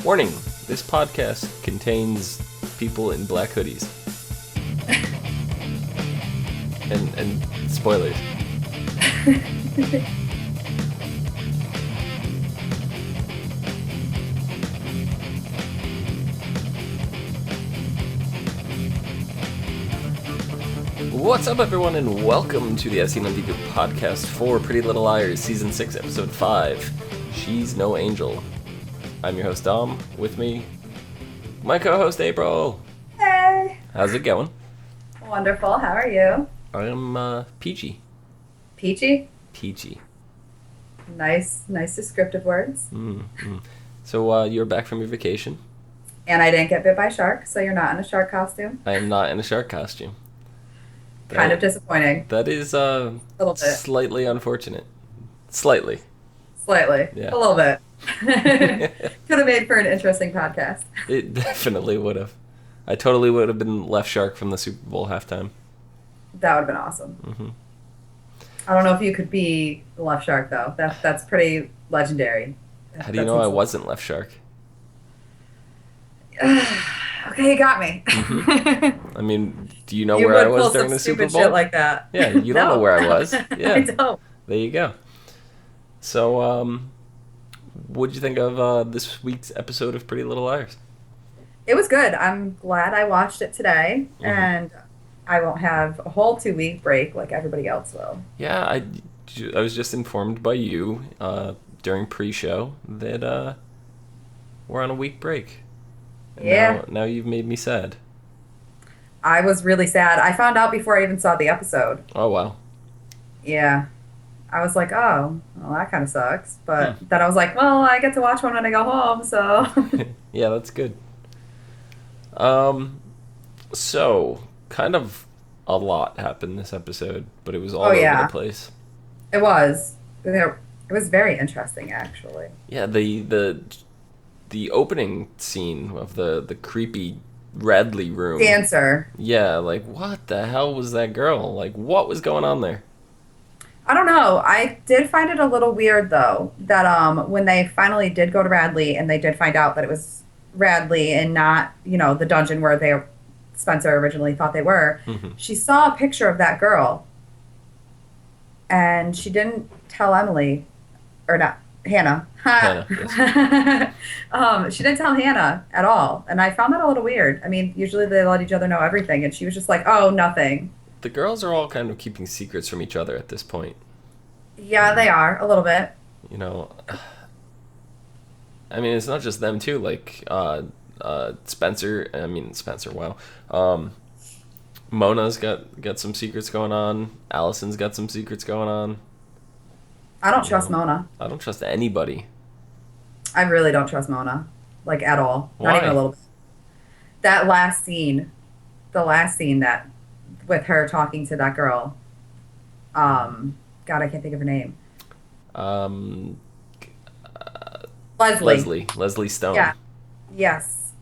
Warning, this podcast contains people in black hoodies. and spoilers. What's up, everyone, and welcome to the ASOTV podcast for Pretty Little Liars, Season 6, Episode 5, She's No Angel. I'm your host, Dom. With me, my co-host, April. Hey! How's it going? Wonderful. How are you? I'm, peachy. Peachy? Peachy. Nice descriptive words. So, you're back from your vacation? And I didn't get bit by a shark, so you're not in a shark costume? I am not in a shark costume. Kind of disappointing. That is, a little bit. Slightly unfortunate. Slightly. Slightly. Yeah. A little bit. Could have made for an interesting podcast. It definitely would have. I totally would have been left shark from the Super Bowl halftime. That would have been awesome. I don't know if you could be the left shark, though. That's pretty legendary. How do you know I wasn't left shark? Okay, you got me. I mean, do you know where I was during the Super Bowl? Shit like that. Yeah, you don't know where I was. Yeah, I don't. There you go. So, what'd you think of this week's episode of Pretty Little Liars? It was good. I'm glad I watched it today, and I won't have a whole 2-week break like everybody else will. Yeah, I was just informed by you during pre-show that we're on a week break. And yeah. Now you've made me sad. I was really sad. I found out before I even saw the episode. Oh, wow. Yeah. I was like, oh, well, that kind of sucks. But then I was like, well, I get to watch one when I go home, so. Yeah, that's good. So, kind of a lot happened this episode, but it was all over the place. It was. It was very interesting, actually. Yeah, the opening scene of the creepy Radley room. Dancer. Yeah, like, what the hell was that girl? Like, what was going on there? I don't know. I did find it a little weird, though, that when they finally did go to Radley and they did find out that it was Radley and not, the dungeon where Spencer originally thought they were, she saw a picture of that girl, and she didn't tell Emily, or not, Hannah. Hannah, yes. She didn't tell Hannah at all, and I found that a little weird. I mean, usually they let each other know everything, and she was just like, oh, nothing. The girls are all kind of keeping secrets from each other at this point. Yeah, they are, a little bit. I mean, it's not just them, too. Like, Spencer, wow. Mona's got some secrets going on. Allison's got some secrets going on. I don't trust Mona. I don't trust anybody. I really don't trust Mona. Like, at all. Why? Not even a little bit. That last scene, that with her talking to that girl, God, I can't think of her name. Leslie Stone. Yeah. Yes.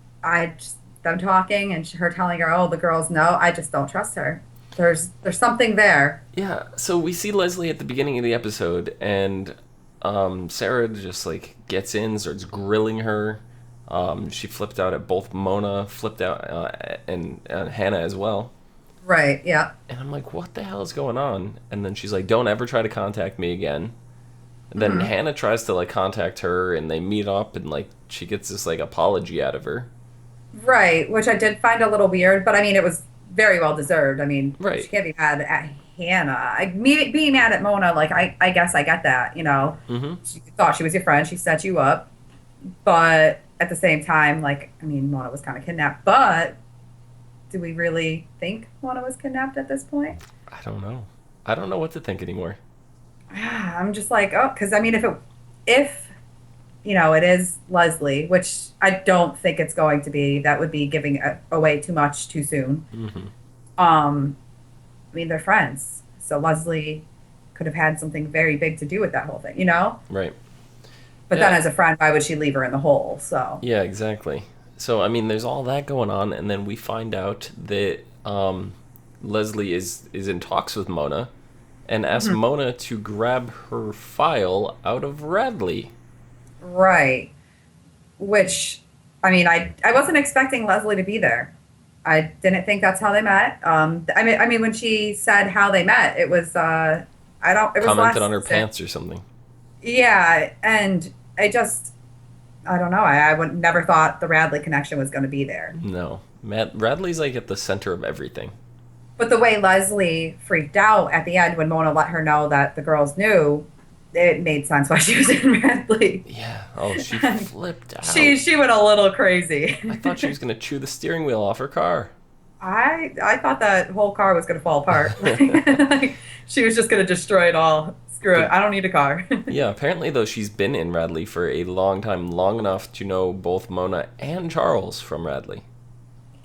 Them talking and her telling her, oh, the girls know. I just don't trust her. There's something there. Yeah, so we see Leslie at the beginning of the episode, and Sarah just, like, gets in, starts grilling her. She flipped out at both Mona, flipped out, and Hannah as well. Right, yeah. And I'm like, what the hell is going on? And then she's like, don't ever try to contact me again. And then Hannah tries to, like, contact her, and they meet up, and, like, she gets this, like, apology out of her. Right, which I did find a little weird, but, I mean, it was very well deserved. I mean, right. She can't be mad at Hannah. Being mad at Mona, like, I guess I get that, She thought she was your friend. She set you up. But at the same time, like, I mean, Mona was kind of kidnapped. But do we really think Mona was kidnapped at this point? I don't know. I don't know what to think anymore. I'm just like, oh, because, I mean, if it is Leslie, which I don't think it's going to be, that would be giving away too much too soon. I mean, they're friends. So Leslie could have had something very big to do with that whole thing, Right. But then as a friend, why would she leave her in the hole? So. Yeah, exactly. So, I mean, there's all that going on, and then we find out that Leslie is in talks with Mona and asks Mona to grab her file out of Radley. Right. Which I mean, I wasn't expecting Leslie to be there. I didn't think that's how they met. I mean, when she said how they met, it was I don't. It was Commented last on her season. pants or something. Yeah, and I don't know. I would never thought the Radley connection was going to be there. No. Matt Radley's like at the center of everything. But the way Leslie freaked out at the end when Mona let her know that the girls knew, it made sense why she was in Radley. Yeah. Oh, she flipped out. She went a little crazy. I thought she was going to chew the steering wheel off her car. I thought that whole car was going to fall apart. Like, she was just going to destroy it all. Screw it. I don't need a car. Yeah, apparently, though, she's been in Radley for a long time, long enough to know both Mona and Charles from Radley.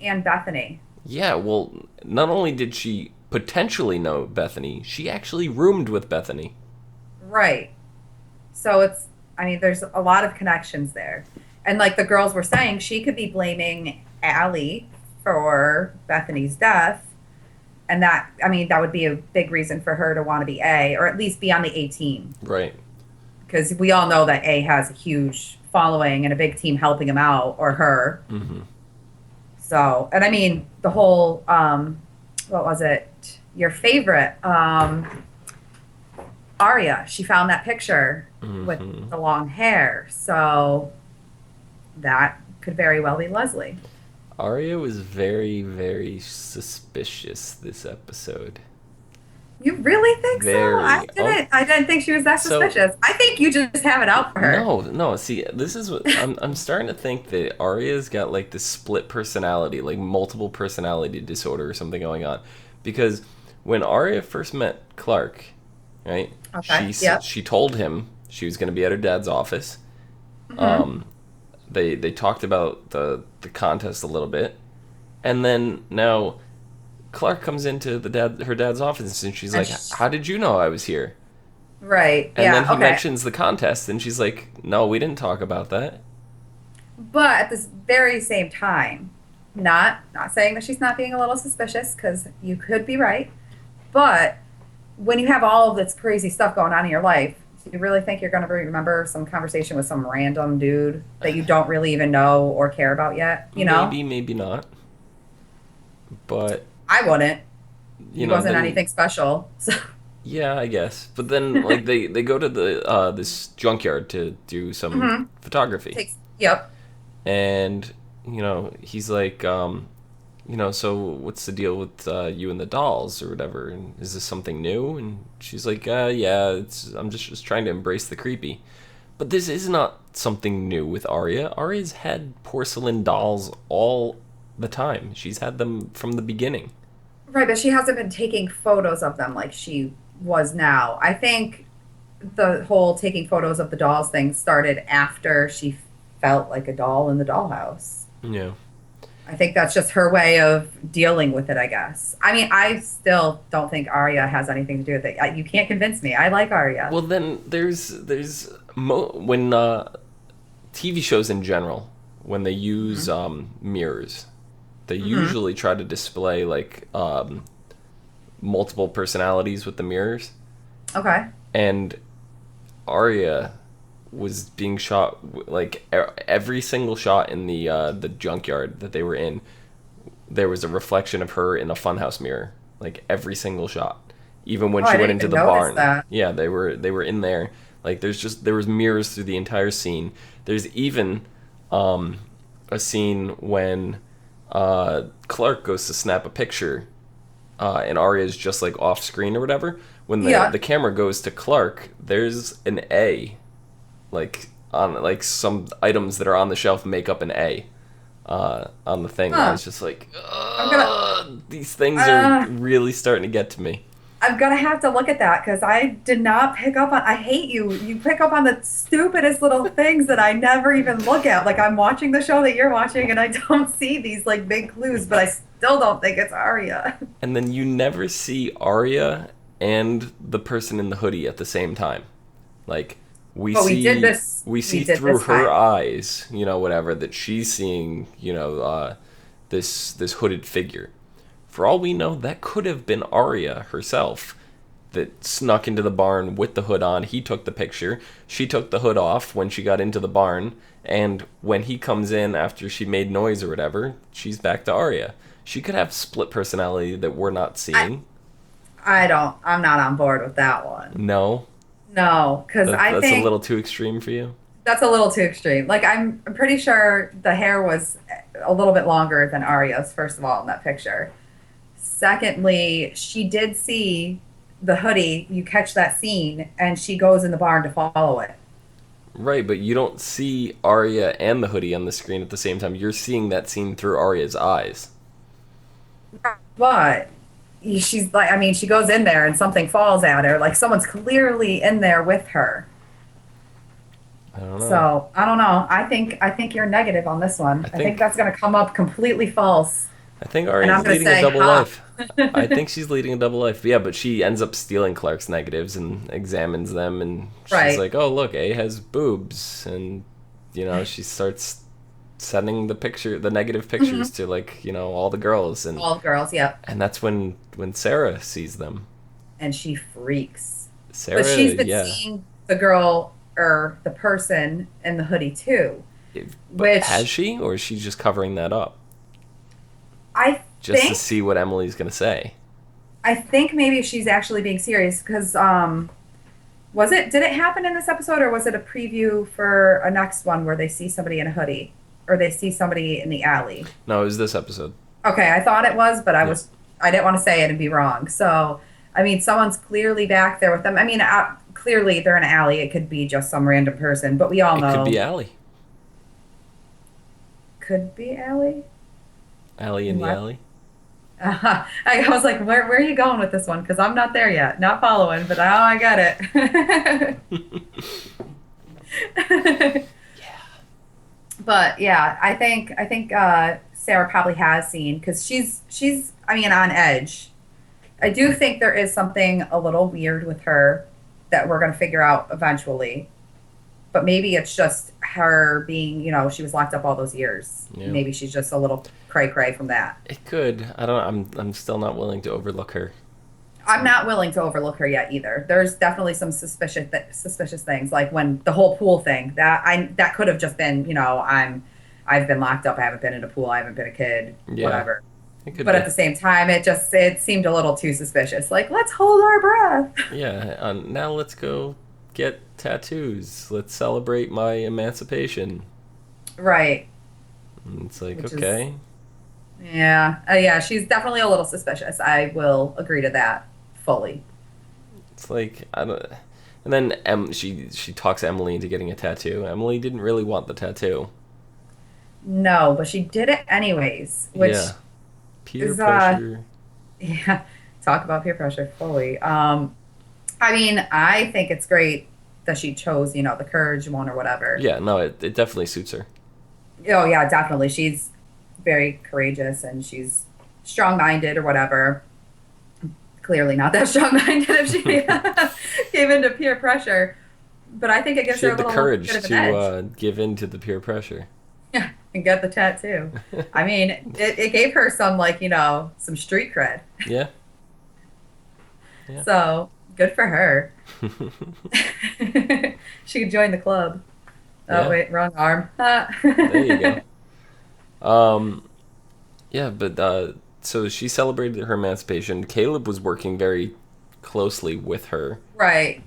And Bethany. Yeah, well, not only did she potentially know Bethany, she actually roomed with Bethany. Right. So I mean, there's a lot of connections there. And like the girls were saying, she could be blaming Allie for Bethany's death. And that, I mean, that would be a big reason for her to want to be A, or at least be on the A team. Right. Because we all know that A has a huge following and a big team helping him out, or her. Mm-hmm. So, and I mean, the whole, what was it? Your favorite, Arya. She found that picture with the long hair. So that could very well be Leslie. Arya was very, very suspicious this episode. You really think Very. so? I didn't think she was that suspicious. I think you just have it out for her. No. See, this is what I'm starting to think that Arya's got like this split personality, like multiple personality disorder or something going on. Because when Arya first met Clark, right? Okay. She told him she was going to be at her dad's office. Mm-hmm. They talked about the contest a little bit, and then now Clark comes into her dad's office, and she's like, "How did you know I was here?" Right. And then he mentions the contest, and she's like, "No, we didn't talk about that." But at this very same time, not saying that she's not being a little suspicious, because you could be right, but when you have all of this crazy stuff going on in your life, do you really think you're going to remember some conversation with some random dude that you don't really even know or care about yet? You know? Maybe not. But I wouldn't. He wasn't anything special. So. Yeah, I guess. But then, like, they go to the this junkyard to do some photography. Yep. And he's like, so what's the deal with you and the dolls or whatever? And is this something new? And she's like, yeah, I'm just trying to embrace the creepy. But this is not something new with Arya. Arya's had porcelain dolls all the time. She's had them from the beginning. Right, but she hasn't been taking photos of them like she was now. I think the whole taking photos of the dolls thing started after she felt like a doll in the dollhouse. Yeah. I think that's just her way of dealing with it, I guess. I mean, I still don't think Arya has anything to do with it. You can't convince me. I like Arya. Well, then there's when TV shows in general, when they use mirrors, they usually try to display like multiple personalities with the mirrors. Okay. And Arya was being shot, like every single shot in the junkyard that they were in, there was a reflection of her in a funhouse mirror, like every single shot. Even when she went into the barn. That. Yeah, they were in there. Like there was mirrors through the entire scene. There's even a scene when Clark goes to snap a picture and Arya's just like off screen or whatever. When the camera goes to Clark, there's an A. Like on like some items that are on the shelf make up an A on the thing. I was just like, these things are really starting to get to me. I'm gonna have to look at that because I did not pick up on. I hate you. You pick up on the stupidest little things that I never even look at. Like I'm watching the show that you're watching and I don't see these like big clues, but I still don't think it's Arya. And then you never see Arya and the person in the hoodie at the same time, like. We see through her eyes, whatever, that she's seeing, this hooded figure. For all we know, that could have been Arya herself. that snuck into the barn with the hood on. He took the picture. She took the hood off when she got into the barn. And when he comes in after she made noise or whatever, she's back to Arya. She could have split personality that we're not seeing. I'm not on board with that one. No? No, because I think... That's a little too extreme for you? That's a little too extreme. Like, I'm pretty sure the hair was a little bit longer than Arya's, first of all, in that picture. Secondly, she did see the hoodie. You catch that scene, and she goes in the barn to follow it. Right, but you don't see Arya and the hoodie on the screen at the same time. You're seeing that scene through Arya's eyes. But she's like, I mean, she goes in there and something falls at her. Like, someone's clearly in there with her. I don't know. So, I don't know. I think you're negative on this one. I think that's going to come up completely false. I think Arya's leading a double life. I think she's leading a double life. Yeah, but she ends up stealing Clark's negatives and examines them, and she's like, oh, look, A has boobs. And, you know, she starts sending the negative pictures to, like, you know, all the girls. And all the girls, yep. And that's when Sarah sees them. And she freaks. Sarah, but she's been seeing the girl, or the person in the hoodie, too. But has she? Or is she just covering that up? Just to see what Emily's going to say. I think maybe she's actually being serious, because did it happen in this episode, or was it a preview for a next one where they see somebody in a hoodie, or they see somebody in the alley? No, it was this episode. Okay, I thought it was, but I didn't want to say it and be wrong. So, I mean, someone's clearly back there with them. I mean, clearly they're in an alley. It could be just some random person, but we all know. It could be Allie. Could be Allie? Allie in the alley? I was like, where are you going with this one? Because I'm not there yet. Not following, but I got it. Yeah. But yeah, I think Sarah probably has seen, because she's I mean, on edge. I do think there is something a little weird with her that we're going to figure out eventually. But maybe it's just her being, you know, she was locked up all those years. Yeah. Maybe she's just a little cray-cray from that. It could. I don't know. I'm still not willing to overlook her. I'm not willing to overlook her yet either. There's definitely some suspicious things, like when the whole pool thing, that could have just been, you know, I've been locked up, I haven't been in a pool, I haven't been a kid, whatever. But at the same time, it seemed a little too suspicious. Like, let's hold our breath. Yeah, now let's go get tattoos. Let's celebrate my emancipation. Right. And it's like, okay. Yeah, she's definitely a little suspicious. I will agree to that fully. It's like, I don't. And then she talks Emily into getting a tattoo. Emily didn't really want the tattoo. No, but she did it anyways, which peer pressure. Yeah, talk about peer pressure fully. I mean, I think it's great that she chose, you know, the courage one or whatever. Yeah, no, it definitely suits her. Oh, yeah, definitely. She's very courageous, and she's strong-minded or whatever. Clearly not that strong-minded if she gave into peer pressure. But I think it gives her a little bit of an edge. She had the courage to give in to the peer pressure. Yeah, and get the tattoo. I mean, it gave her some, like, you know, some street cred. Yeah. So, good for her. She could join the club. Oh, wait, wrong arm. There you go. Yeah, but so she celebrated her emancipation. Caleb was working very closely with her. Right.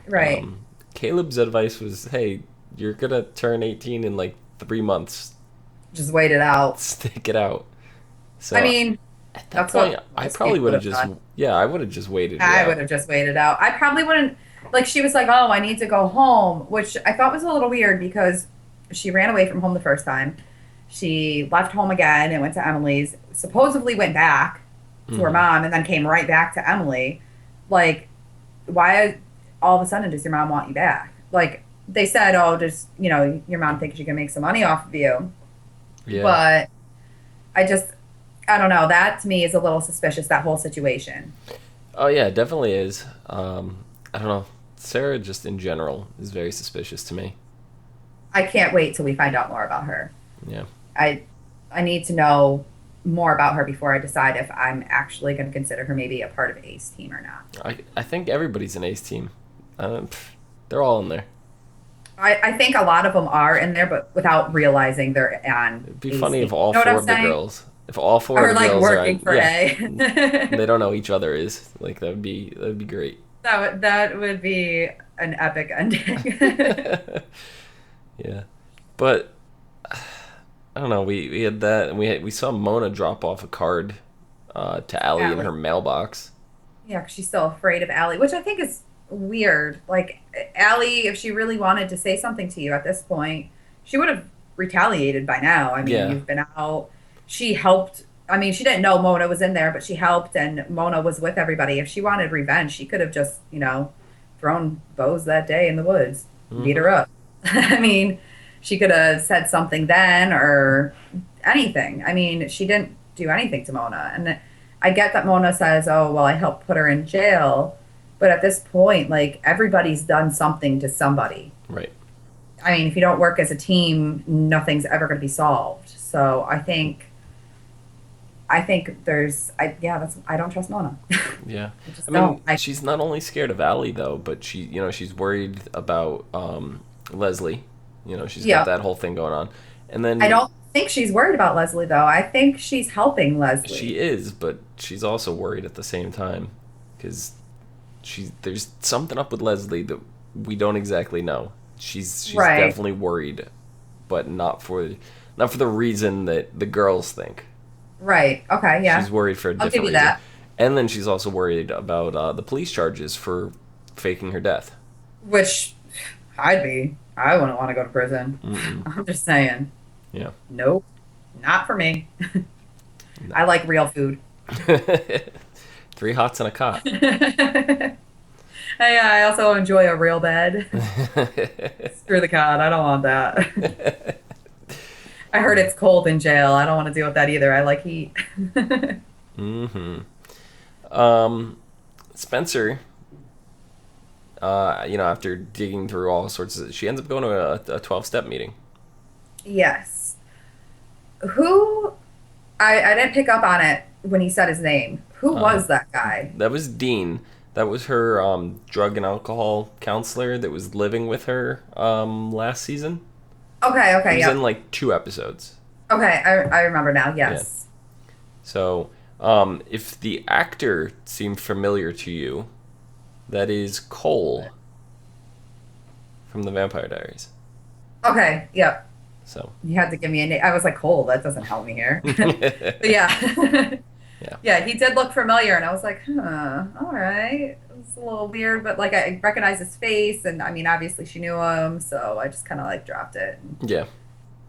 Caleb's advice was, hey, you're going to turn 18 in like 3 months. Just wait it out. Stick it out. So, I mean, at that point, I probably would have just, I would have just waited. I would have just waited out. I probably wouldn't, like, she was like, oh, I need to go home, which I thought was a little weird because she ran away from home the first time. She left home again and went to Emily's, supposedly went back to her mom, and then came right back to Emily. Like, why all of a sudden does your mom want you back? Like, they said, oh, just, you know, your mom thinks she can make some money off of you. Yeah. But I don't know. That, to me, is a little suspicious, that whole situation. Oh, yeah, it definitely is. I don't know. Sarah, just in general, is very suspicious to me. I can't wait till we find out more about her. Yeah. I need to know more about her before I decide if I'm actually going to consider her maybe a part of Ace team or not. I think everybody's an Ace team. They're all in there. I think a lot of them are in there, but without realizing they're on It'd be Ace funny team. if all You know what four I'm of the saying? girls, if all four Or of the like girls are working on, for yeah, A. they don't know each other is. Like that'd be great. That would be an epic ending. Yeah, but I don't know. We had that, and we saw Mona drop off a card to Allie in her Allie. mailbox. Yeah, 'cause she's still afraid of Allie, which I think is weird. Like, Allie, if she really wanted to say something to you at this point, she would have retaliated by now. I mean, Yeah, you've been out. She helped. I mean, she didn't know Mona was in there, but she helped, and Mona was with everybody. If she wanted revenge, she could have just, thrown bows that day in the woods, beat hmm her up. I mean, she could have said something then or anything. I mean, she didn't do anything to Mona. And I get that Mona says, oh, well, I helped put her in jail. But at this point, like, everybody's done something to somebody. right. I mean, if you don't work as a team, nothing's ever going to be solved. So I think I don't trust Mona. Yeah, I just I mean, don't. she's not only scared of Allie though, but she's worried about Leslie. She's got Yeah. that whole thing going on, and I then don't think she's worried about Leslie, though. I think she's helping she Leslie. is, but she's also worried at the same time because there's something up with Leslie that we don't exactly know. She's Right. definitely worried, but not for the reason that the girls think. Right. Okay. She's Yeah. worried for a I'll give different you reason, that. and then she's also worried about the police charges for faking her death. Which I'd be. I wouldn't want to go to prison. Mm-mm. I'm just saying. Yeah. Nope. Not for me. No. I like real food. 3 hots and a cot. I also enjoy a real bed. Screw the cod. I don't want that. I heard it's cold in jail. I don't want to deal with that either. I like heat. hmm Spencer, after digging through all sorts she ends up going to a 12-step meeting. Yes. Who? I didn't pick up on it when he said his name. Who Uh, was that guy? that was Dean. That was her drug and alcohol counselor that was living with her last season. Okay. He Okay. was in Yep. like 2 episodes. Okay. I remember now. Yeah. Yes. So, if the actor seemed familiar to you, that is Cole from the Vampire Diaries. Okay. Yep. So, You had to give me a name. I was like, Cole, that doesn't help me here. But yeah. yeah, Yeah, he did look familiar, and I was like, huh, all right. It's a little weird, but like I recognized his face, and I mean, obviously she knew him, so I just kind of like dropped it and yeah,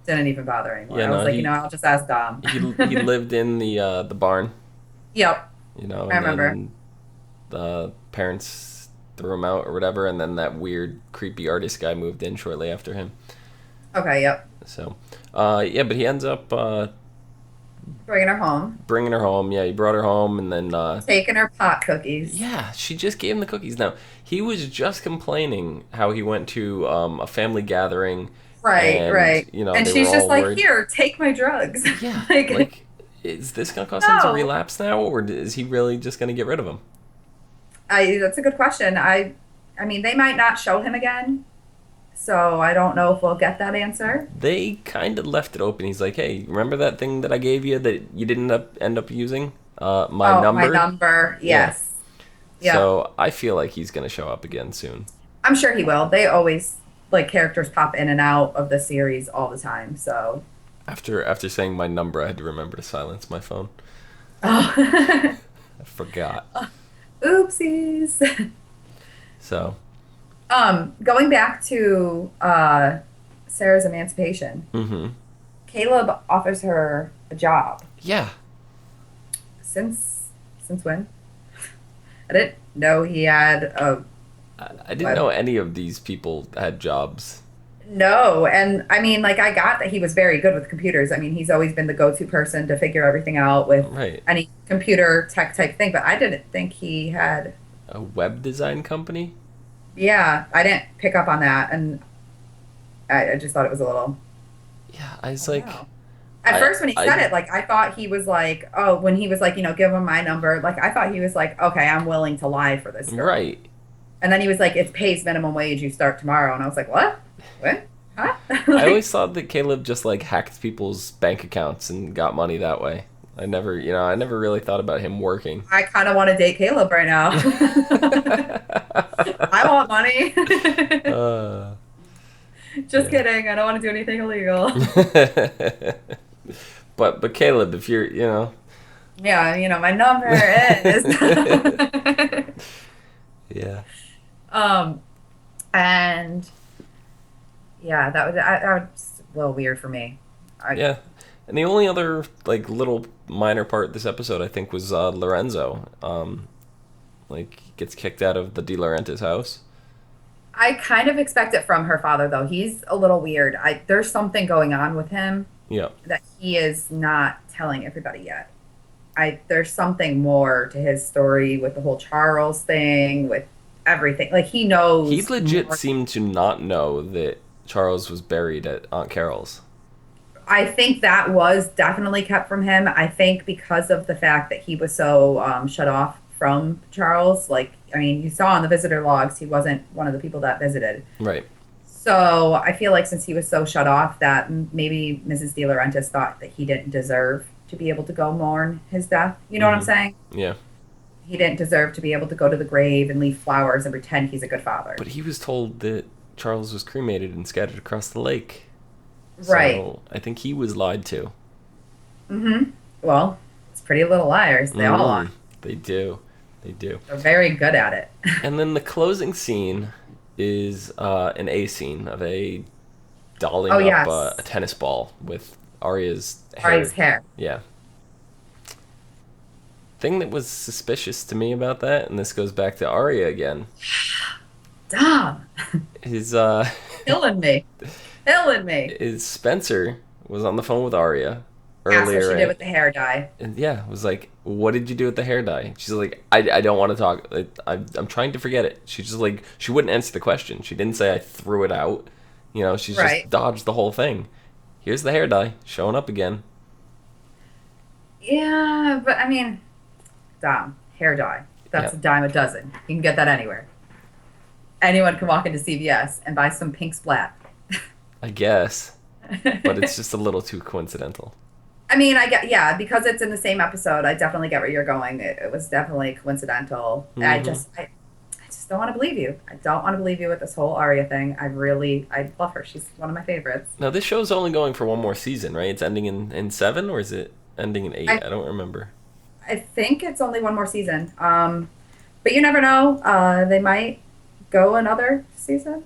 didn't even bother anymore. yeah. I was No, like, I'll just ask Dom. he lived in the barn, Yep, and I remember. then the parents threw him out or whatever, and then that weird, creepy artist guy moved in shortly after him. Okay, yep. So, yeah, but he ends up Bringing her home, bringing her home. Yeah, he brought her home, and then taking her pot cookies. yeah, she just gave him the cookies. Now, he was just complaining how he went to a family gathering, Right, and, right. And they she's were just all like, worried. here, take my drugs. Yeah, Like, is this going to cause him to no. relapse now, or is he really just going to get rid of him? That's a good question. I mean, they might not show him again, so I don't know if we'll get that answer. They kind of left it open. He's like, hey, remember that thing that I gave you that you didn't end up using? My Oh, number? my number. Yeah. Yes. Yeah. So I feel like he's going to show up again soon. I'm sure he will. They always like characters pop in and out of the series all the time. So. After saying my number, I had to remember to silence my phone. Oh. I forgot. Oopsies. So. Going back to Sarah's emancipation, Mm-hmm. Caleb offers her a job. Yeah. Since when? I didn't know he had a. I didn't know any of these people had jobs. No, and I mean, like, I got that he was very good with computers. I mean, he's always been the go-to person to figure everything out with Right. any computer tech type thing, but I didn't think he had. A web design company? Yeah, I didn't pick up on that, and I just thought it was a little. Yeah, I was Oh, like, wow. At first, when he said it, like, I thought he was like, oh, when he was like, give him my number, like, I thought he was like, okay, I'm willing to lie for this girl. Right. And then he was like, it pays minimum wage, you start tomorrow. And I was like, what? What? Huh? I always thought that Caleb just, like, hacked people's bank accounts and got money that way. I never really thought about him working. I kind of want to date Caleb right now. I want money. Just kidding. I don't want to do anything illegal. But Caleb, if you're, Yeah, my number is. Yeah. And yeah, that was a little weird for me. Yeah. And the only other, like, little minor part this episode, I think, was Lorenzo. Gets kicked out of the De Laurentiis house. I kind of expect it from her father, though. He's a little weird. There's something going on with him. Yeah. That he is not telling everybody yet. There's something more to his story with the whole Charles thing, with everything. Like, he knows. He legit seemed to not know that Charles was buried at Aunt Carol's. I think that was definitely kept from him. I think because of the fact that he was so shut off from Charles. Like, I mean, you saw on the visitor logs, he wasn't one of the people that visited. Right. So I feel like since he was so shut off that maybe Mrs. De Laurentiis thought that he didn't deserve to be able to go mourn his death. You know what I'm saying? Yeah. He didn't deserve to be able to go to the grave and leave flowers and pretend he's a good father. But he was told that Charles was cremated and scattered across the lake. Right. So I think he was lied to. Mm-hmm. Well, it's Pretty Little Liars. They all are. They do. They do. They're very good at it. And then the closing scene is an A scene of a dolling up a tennis ball with Arya's hair. Arya's hair. Yeah. Thing that was suspicious to me about that, and this goes back to Arya again. Dom. Is killing me. Killing me. Is Spencer was on the phone with Arya earlier. That's what she did with the hair dye. And was like, what did you do with the hair dye? She's like, I don't want to talk. I'm trying to forget it. She's just like, she wouldn't answer the question. She didn't say I threw it out. She's just dodged the whole thing. Here's the hair dye showing up again. Yeah, but I mean, Dom, hair dye. That's a dime a dozen. You can get that anywhere. Anyone can walk into CVS and buy some pink splat. I guess. But it's just a little too coincidental. I mean, because it's in the same episode, I definitely get where you're going. It was definitely coincidental. Mm-hmm. I just don't want to believe you. I don't want to believe you with this whole Arya thing. I love her. She's one of my favorites. Now, this show's only going for one more season, right? It's ending in 7, or is it ending in 8? I don't remember. I think it's only one more season. But you never know. They might go another season.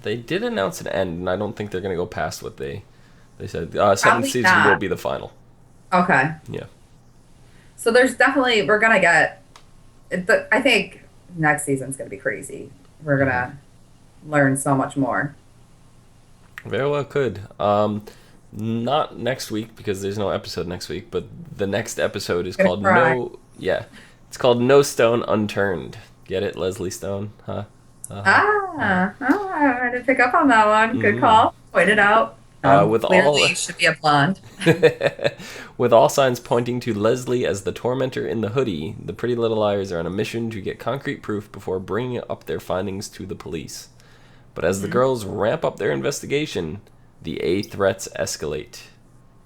They did announce an end, and I don't think they're going to go past what they said. 7th season will be the final. Okay. Yeah. So there's definitely, we're going to get, I think next season's going to be crazy. We're going to learn so much more. Very well could. Not next week, because there's no episode next week, but the next episode is called it's called No Stone Unturned. Get it, Leslie Stone? Huh? I didn't pick up on that one. Good call. Point it out. Clearly should be a blonde. With all signs pointing to Leslie as the tormentor in the hoodie, the Pretty Little Liars are on a mission to get concrete proof before bringing up their findings to the police. But as the girls ramp up their investigation, the A threats escalate.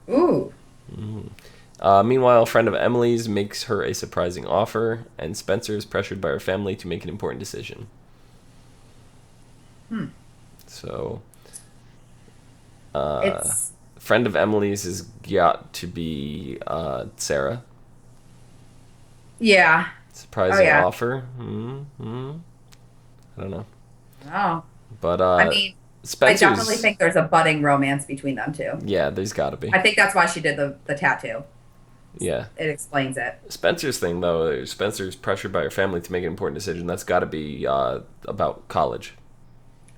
Ooh. Meanwhile, a friend of Emily's makes her a surprising offer, and Spencer is pressured by her family to make an important decision. So, friend of Emily's has got to be Sarah. Yeah. Surprising offer. I don't know. Oh. But I mean, I definitely think there's a budding romance between them two. Yeah, there's got to be. I think that's why she did the tattoo. Yeah. It explains it. Spencer's thing, though, Spencer's pressured by her family to make an important decision. That's got to be about college.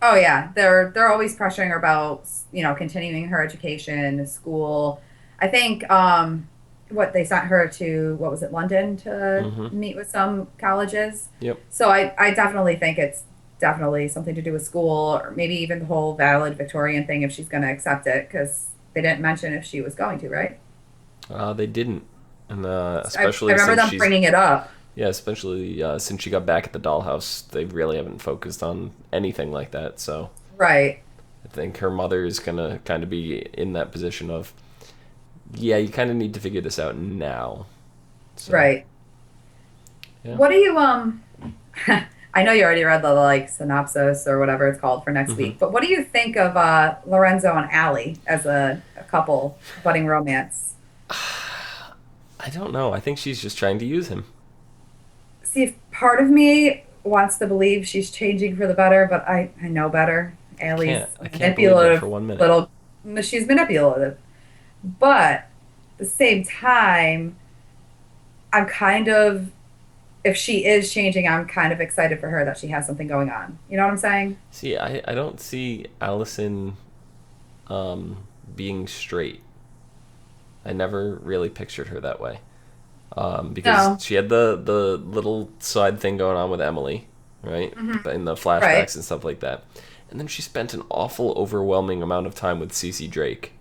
Oh, yeah. They're always pressuring her about, continuing her education, school. I think they sent her to, London to meet with some colleges. Yep. So I definitely think it's definitely something to do with school, or maybe even the whole valid Victorian thing if she's going to accept it, because they didn't mention if she was going to, right? They didn't, and I especially remember since them she's bringing it up. yeah, especially since she got back at the dollhouse, they really haven't focused on anything like that. So Right. I think her mother is gonna kind of be in that position of, yeah, you kind of need to figure this out now. So, Right. yeah. What do you I know you already read the like synopsis or whatever it's called for next Mhm. week, but what do you think of Lorenzo and Allie as a couple budding romance? I don't know. I think she's just trying to use him. See, if part of me wants to believe she's changing for the better, but I know better. Allie's a I can't believe it for manipulative 1 minute. little. She's manipulative, but at the same time, I'm kind of, if she is changing, I'm kind of excited for her that she has something going on. You know what I'm saying? See, I don't see Allison being straight. I never really pictured her that way. Because No. she had the little side thing going on with Emily, right? Hmm. In the Right. flashbacks and stuff like that. And then she spent an awful, overwhelming amount of time with Cece Drake.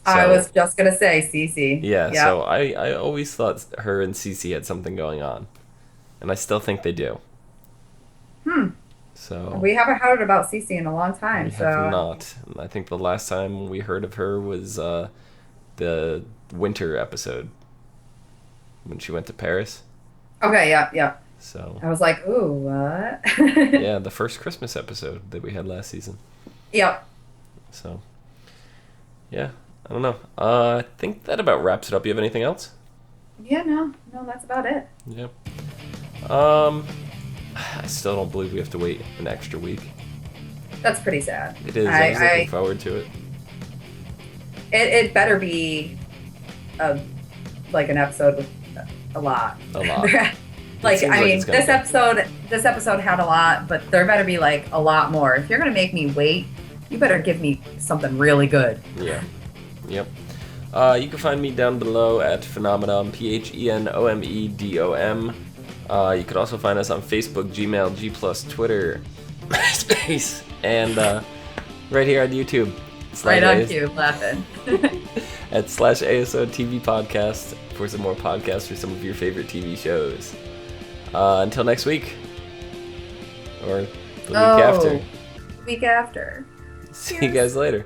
I So, was just gonna say Cece. yeah, so Yep. I always thought her and Cece had something going on. And I still think they do. Hmm. So, We haven't heard about Cece in a long we time, have so not. And I think the last time we heard of her was the winter episode when she went to Paris. okay. Yep. Yep. So, I was like, ooh, what? yeah, the first Christmas episode that we had last season. Yep. So, yeah, I don't know. I think that about wraps it up. You have anything else? Yeah. No. No. That's about it. Yeah. Um, I still don't believe we have to wait an extra week. That's pretty sad. It is. I was looking forward to it. It better be a like an episode with a lot. A lot. Like, seems I like mean, it's gonna this episode had a lot, but there better be like a lot more. If you're gonna make me wait, you better give me something really good. Yeah. Yep. You can find me down below at Phenomenon, PHENOMEDOM. You could also find us on Facebook, Gmail, G+, Twitter, MySpace, and right here on YouTube. Right on cue, laughing. At /ASOTV podcast for some more podcasts for some of your favorite TV shows. Until next week. Or the week after. Week after. See you guys later.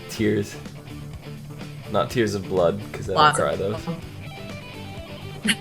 Tears. Not tears of blood, because I don't Lots cry of those.